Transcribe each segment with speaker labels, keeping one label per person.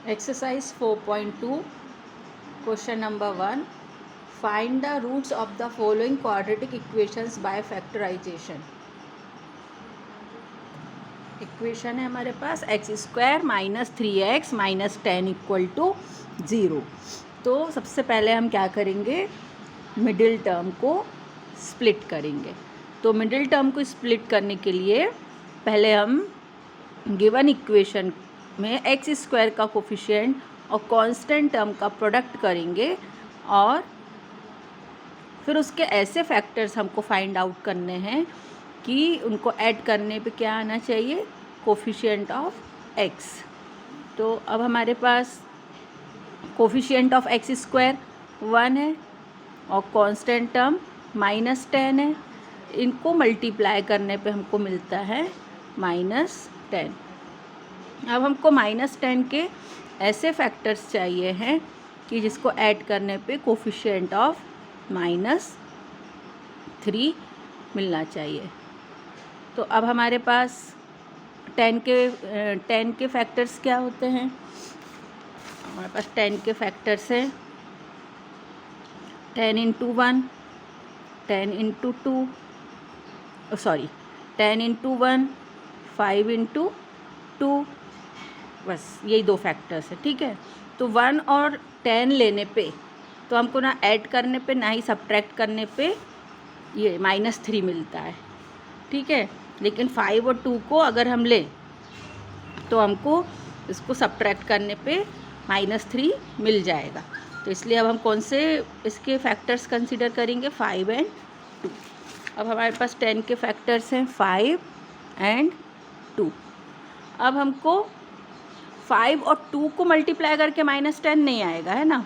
Speaker 1: Exercise 4.2, question number 1. Find the roots of the following quadratic equations by factorization. Equation है हमारे पास x² minus 3x minus 10 equal to 0. तो सबसे पहले हम क्या करेंगे, मिडिल टर्म को स्प्लिट करेंगे. तो मिडिल टर्म को स्प्लिट करने के लिए पहले हम गिवन इक्वेशन में x² का कोफिशिएंट और कांस्टेंट टर्म का प्रोडक्ट करेंगे और फिर उसके ऐसे फैक्टर्स हमको फाइंड आउट करने हैं कि उनको ऐड करने पे क्या आना चाहिए, कोफिशिएंट ऑफ x. तो अब हमारे पास कोफिशिएंट ऑफ x² 1 है और कांस्टेंट टर्म -10 है. इनको मल्टीप्लाई करने पे हमको मिलता है -10. अब हमको -10 के ऐसे फैक्टर्स चाहिए हैं कि जिसको ऐड करने पे कोफिशिएंट ऑफ -3 मिलना चाहिए. तो अब हमारे पास 10 के फैक्टर्स क्या होते हैं. हमारे पास 10 के फैक्टर्स हैं 10 × 1, 10 × 2, 10 × 1, 5 × 2, बस यही दो फैक्टर्स है. ठीक है. तो 1 और 10 लेने पे तो हमको ना ऐड करने पे ना ही सब्ट्रैक्ट करने पे ये -3 मिलता है. ठीक है. लेकिन 5 और 2 को अगर हम लें तो हमको इसको सब्ट्रैक्ट करने पे -3 मिल जाएगा. तो इसलिए अब हम कौन से इसके फैक्टर्स कंसीडर करेंगे, 5 और 2. अब हमारे पास 10 के फैक्टर्स हैं 5 और 2. अब हमको 5 और 2 को मल्टीप्लाई करके -10 नहीं आएगा, है ना.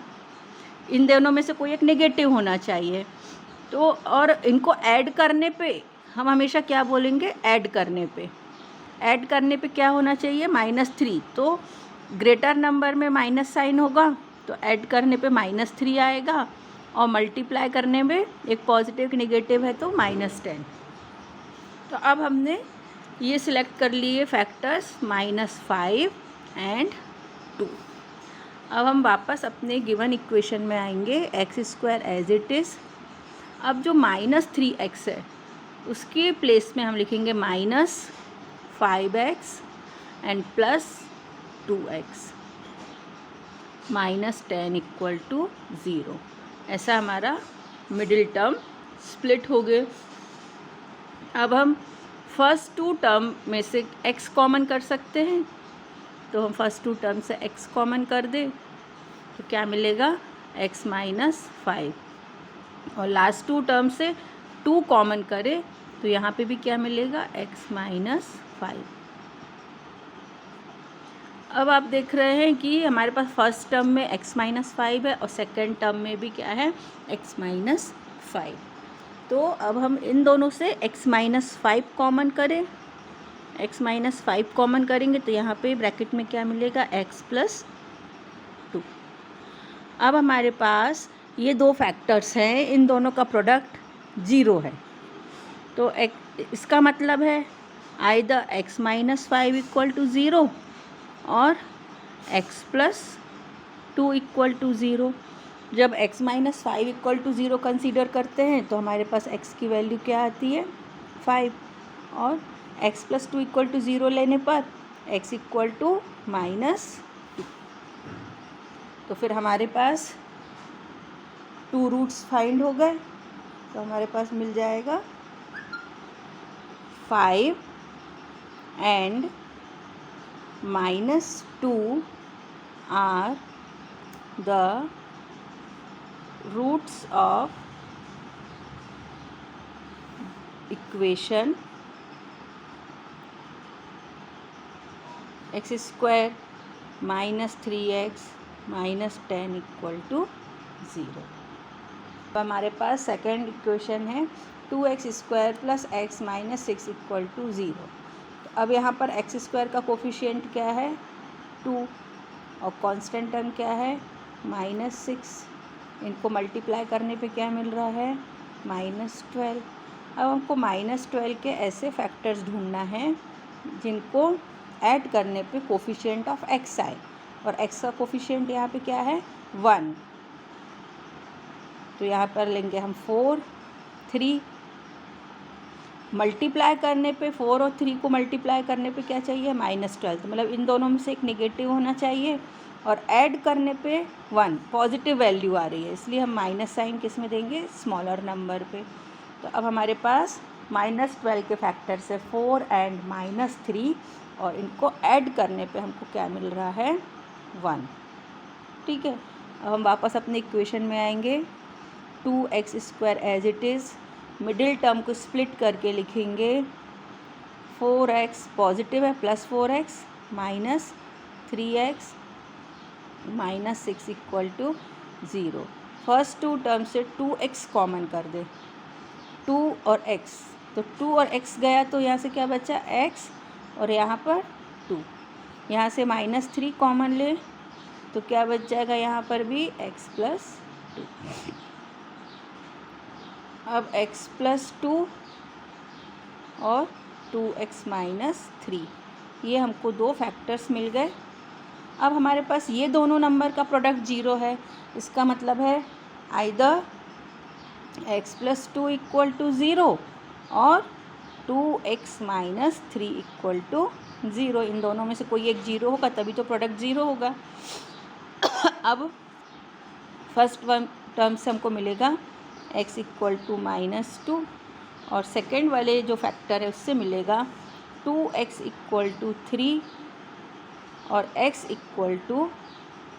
Speaker 1: इन दोनों में से कोई एक नेगेटिव होना चाहिए. तो और इनको ऐड करने पे हम हमेशा क्या बोलेंगे, ऐड करने पे क्या होना चाहिए, -3. तो ग्रेटर नंबर में माइनस साइन होगा तो ऐड करने पे -3 आएगा और मल्टीप्लाई करने में एक पॉजिटिव एक नेगेटिव है तो -10. तो अब हमने ये सिलेक्ट कर लिए फैक्टर्स -5 और 2. अब हम वापस अपने गिवन इक्वेशन में आएंगे, x² एज इट इज़. अब जो -3x है उसके प्लेस में हम लिखेंगे -5x and +2x, -10 equal to 0. ऐसा हमारा मिडिल टर्म स्प्लिट हो गए. अब हम फर्स्ट 2 टर्म में से x कॉमन कर सकते हैं. तो हम फर्स्ट 2 टर्म से x कॉमन कर दें तो क्या मिलेगा, x -5. और लास्ट 2 टर्म से 2 कॉमन करें तो यहाँ पे भी क्या मिलेगा, x -5. अब आप देख रहे हैं कि हमारे पास फर्स्ट टर्म में x -5 है और सेकंड टर्म में भी क्या है, x -5. तो अब हम इन दोनों से x -5 कॉमन करें. x -5 कॉमन करेंगे तो यहाँ पे ब्रैकेट में क्या मिलेगा, x +2. अब हमारे पास ये दो फैक्टर्स हैं, इन दोनों का प्रोडक्ट 0 है. तो इसका मतलब है आइदर x -5 इक्वल टू 0 और x +2 इक्वल टू 0. जब x -5 इक्वल टू 0 कंसीडर करते हैं तो हमारे पास x की वैल्यू क्या आती है, 5. और x +2 इक्वल टू 0 लेने पर x इक्वल टू -2. तो फिर हमारे पास 2 रूट्स फाइंड हो गए. तो हमारे पास मिल जाएगा 5 and -2 are the roots of equation x² -3x -10 equal to 0. अब हमारे पास सेकेंड इक्वेशन है 2x² + x -6 इक्वल टू 0. तो अब यहाँ पर x² का कोफिशिएंट क्या है, 2 और कांस्टेंट टर्म क्या है, -6. इनको मल्टीप्लाई करने पे क्या मिल रहा है, -12. अब हमको -12 के ऐसे फैक्टर्स ढूंढना है जिनको ऐड करने पे कोफिशिएंट ऑफ x आए. और x का कोफिशिएंट यहाँ पे क्या है 1, तो यहाँ पर लेंगे हम 4, 3 मल्टीप्लाई करने पे 4 और 3 को मल्टीप्लाई करने पे क्या चाहिए -12, मतलब इन दोनों में से एक नेगेटिव होना चाहिए, और ऐड करने पे 1 पॉजिटिव वैल्यू आ रही है, इसलिए हम माइनस साइन किस में देंगे स्मॉलर नंबर पे। तो अब हमारे पास -12 के फैक्टर्स है 4 एंड -3, और इनको ऐड करने पे हमको क्या मिल रहा है 1। ठीक है, अब हम वापस अपने इक्वेशन में आएंगे। 2x² as it is, middle term को स्प्लिट करके लिखेंगे 4x पॉजिटिव है +4x -3x -6 = 0। First to term से 2x कॉमन कर दे, 2 और x, तो 2 और x गया तो यहाँ से क्या बचा x, और यहाँ पर 2, यहाँ से -3 कॉमन ले तो क्या बच जाएगा यहाँ पर भी x + 2। अब x + 2 और 2x - 3, ये हमको दो फैक्टर्स मिल गए। अब हमारे पास ये दोनों नंबर का प्रोडक्ट 0 है, इसका मतलब है आइदर x + 2 = 0 और 2x - 3 = 0, इन दोनों में से कोई एक 0 होगा तभी तो प्रोडक्ट 0 होगा। अब फर्स्ट टर्म से हमको मिलेगा x = -2, और सेकेंड वाले जो फैक्टर है उससे मिलेगा 2x = 3 और x =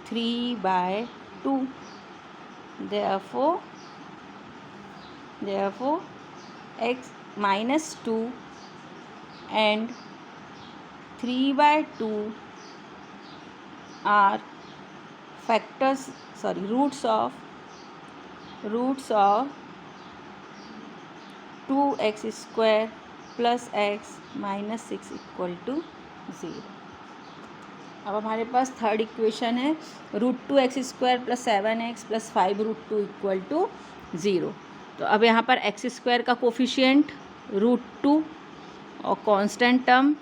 Speaker 1: 3/2। therefore x -2 and 3/2 are roots of 2x² + x -6 = 0। अब हमारे पास थर्ड इक्वेशन है √2x² + 7x + 5√2 = 0। तो अब यहाँ पर x² का कोफिशिएंट √2 और कांस्टेंट टर्म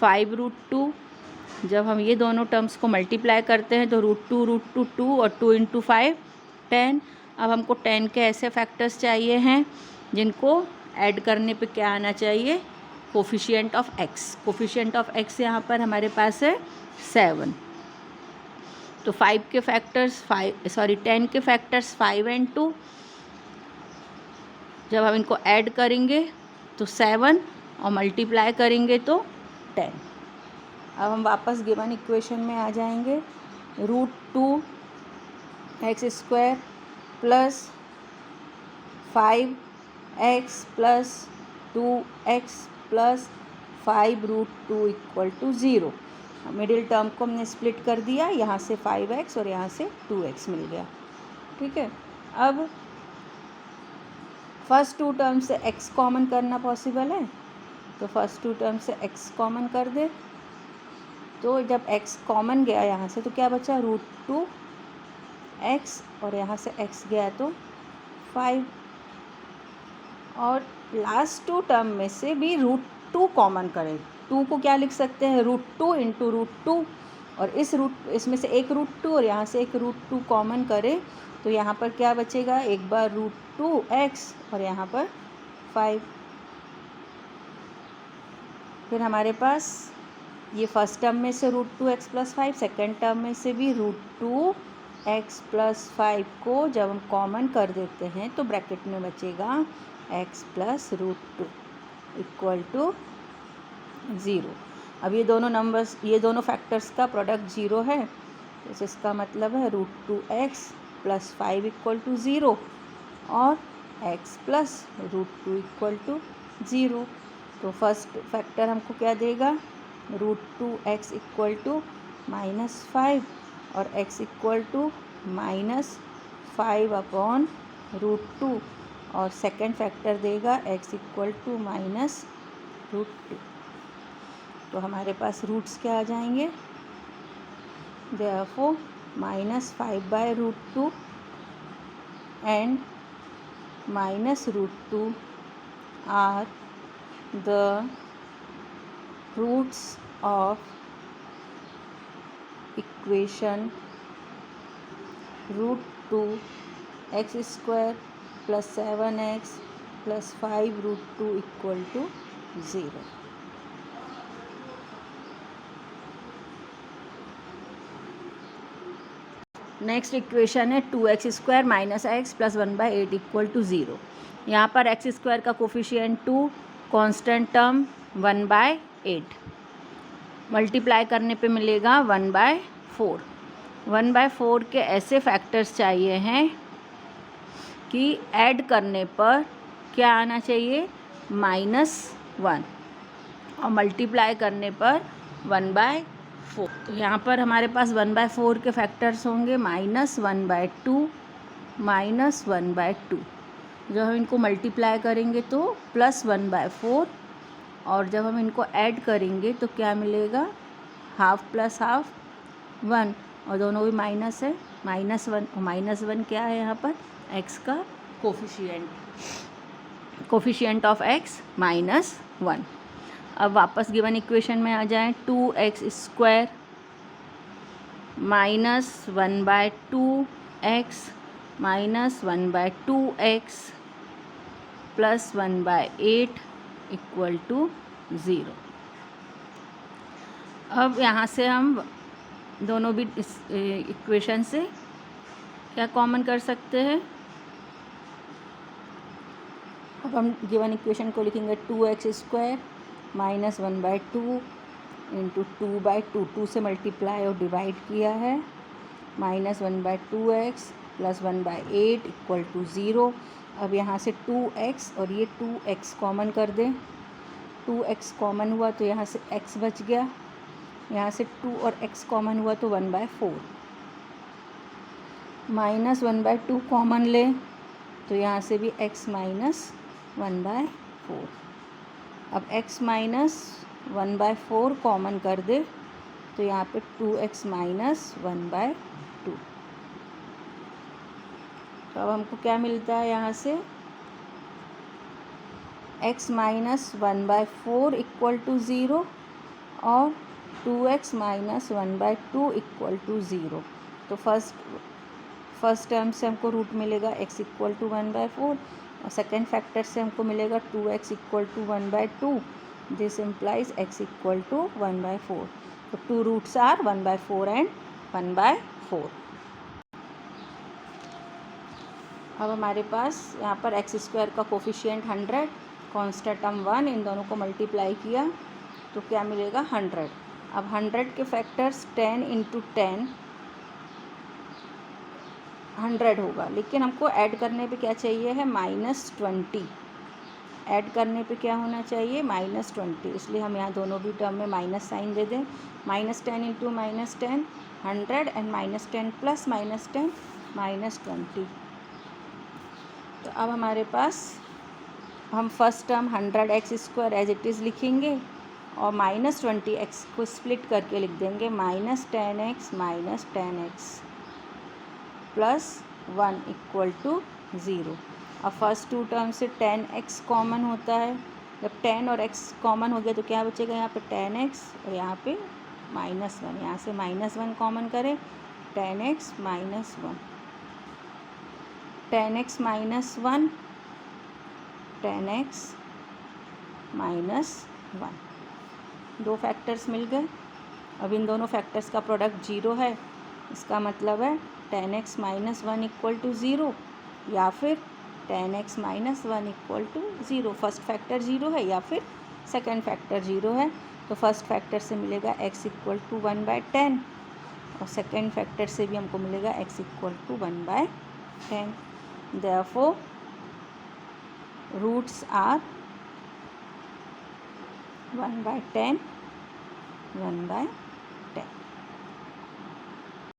Speaker 1: 5√2, जब हम ये दोनों टर्म्स को मल्टीप्लाई करते हैं तो √2 2 और 2 × 5 10। अब हमको 10 के ऐसे फैक्टर्स चाहिए हैं जिनको ऐड करने पे क्या आना चाहिए coefficient of x। Coefficient of x यहाँ पर हमारे पास है 7, तो 10 के फैक्टर्स 5 एंड 2, जब हम इनको ऐड करेंगे तो 7 और मल्टीप्लाई करेंगे तो 10। अब हम वापस गिवन इक्वेशन में आ जाएंगे। √2x² + 5x + 2x + 5√2 = 0। Middle term को हमने स्प्लिट कर दिया, यहाँ से 5x और यहाँ से 2x मिल गया। ठीक है, अब फर्स्ट टू टर्म से x कॉमन करना पॉसिबल है, तो फर्स्ट टू टर्म से x कॉमन कर दे, तो जब x कॉमन गया यहाँ से तो क्या बचा √2x, और यहाँ से x गया तो 5, और लास्ट टू टर्म में से भी √2 कॉमन करें। 2 को क्या लिख सकते हैं √2 × √2, और इसमें से एक √2 और यहाँ से एक √2 कॉमन करें तो यहाँ पर क्या बचेगा, एक बार √2x और यहाँ पर 5। फिर हमारे पास ये फर्स्ट टर्म में से √2x + 5, सेकेंड टर्म में से भी √2x + 5 को जब हम कॉमन कर देते हैं तो ब्रैकेट में बचेगा x + √2 = 0। अब ये दोनों फैक्टर्स का प्रोडक्ट 0 है, तो इसका मतलब है √2x + 5 = 0 और x + √2 = 0। तो फर्स्ट फैक्टर हमको क्या देगा √2x = -5 और x = -5/√2, और सेकेंड फैक्टर देगा x = -√2। तो हमारे पास रूट्स क्या आ जाएंगे, therefore -5/√2 and -√2 are the roots of equation √2 x square plus 7x plus 5 √2 equal to 0। Next equation है 2x square minus x plus 1/8 equal to 0। यहाँ पर एक्स स्क्वायर का कोफिशिएंट 2, कांस्टेंट टर्म 1/8, मल्टीप्लाई करने पे मिलेगा 1/4। 1/4 के ऐसे फैक्टर्स चाहिए हैं कि ऐड करने पर क्या आना चाहिए, -1, और मल्टीप्लाई करने पर 1/4। तो यहाँ पर हमारे पास 1/4 के फैक्टर्स होंगे -1/2, -1/2। जब हम इनको मल्टीप्लाई करेंगे तो +1/4, और जब हम इनको ऐड करेंगे तो क्या मिलेगा, हाफ प्लस हाफ 1, और दोनों भी माइनस है, -1। -1 क्या है यहाँ पर, x का कोफिशिएंट ऑफ x -1। अब वापस गिवन इक्वेशन में आ जाएं, 2x square -1/2x -1/2x plus 1/8 equal to 0। अब यहाँ से हम दोनों भी इस इक्वेशन से क्या कॉमन कर सकते हैं। अब हम गिवन इक्वेशन को लिखेंगे 2x स्क्वायर -1/2 इंटू 2/2, 2 से मल्टीप्लाई और डिवाइड किया है, -1/2x प्लस 1/8 इक्वल टू 0। अब यहाँ से 2x और ये 2x कॉमन कर दें, 2x कॉमन हुआ तो यहाँ से x बच गया, यहाँ से 2 और x कॉमन हुआ तो 1/4। -1/2 कॉमन लें तो यहाँ से भी x -1/4। अब x -1/4 कॉमन कर दे तो यहाँ पे 2x -1/2। तो अब हमको क्या मिलता है, यहाँ से x -1/4 इक्वल टू 0 और 2x -1/2 इक्वल टू 0। तो फर्स्ट टर्म से हमको रूट मिलेगा x इक्वल टू 1/4, और सेकेंड फैक्टर से हमको मिलेगा 2x equal to 1/2। This implies x equal to 1/4। तो 2 रूट्स आर 1/4 एंड 1/4। अब हमारे पास यहाँ पर एक्स स्क्वायर का कोफिशिएंट 100, कांस्टेंट टर्म 1, इन दोनों को मल्टीप्लाई किया तो क्या मिलेगा, 100। अब 100 के फैक्टर्स 10 × 10 100 होगा, लेकिन हमको ऐड करने पे क्या चाहिए है, -20। ऐड करने पे क्या होना चाहिए, -20, इसलिए हम यहाँ दोनों भी टर्म में माइनस साइन दे दें। -10 × -10 100 एंड -10 प्लस -10 -20। तो अब हमारे पास हम first term 100x square as it is लिखेंगे और -20x को स्प्लिट करके लिख देंगे, -10x -10x plus 1 equal to 0। अब फर्स्ट 2 टर्म से 10x कॉमन होता है, जब 10 और x कॉमन हो गया तो क्या बचेगा, यहाँ पे 10x और यहाँ पे -1, यहाँ से -1 कॉमन करें, 10x -1, 10x -1, 10x -1, 2 फैक्टर्स मिल गए। अब इन दोनों फैक्टर्स का प्रोडक्ट 0 है, इसका मतलब है 10x -1 इक्वल टू 0 या फिर 10x -1 equal to 0। First factor 0 है या फिर सेकेंड फैक्टर 0 है। तो फर्स्ट फैक्टर से मिलेगा x इक्वल टू 1/10 और सेकेंड फैक्टर से भी हमको मिलेगा x equal to 1/10। Therefore roots are 1/10, 1/10।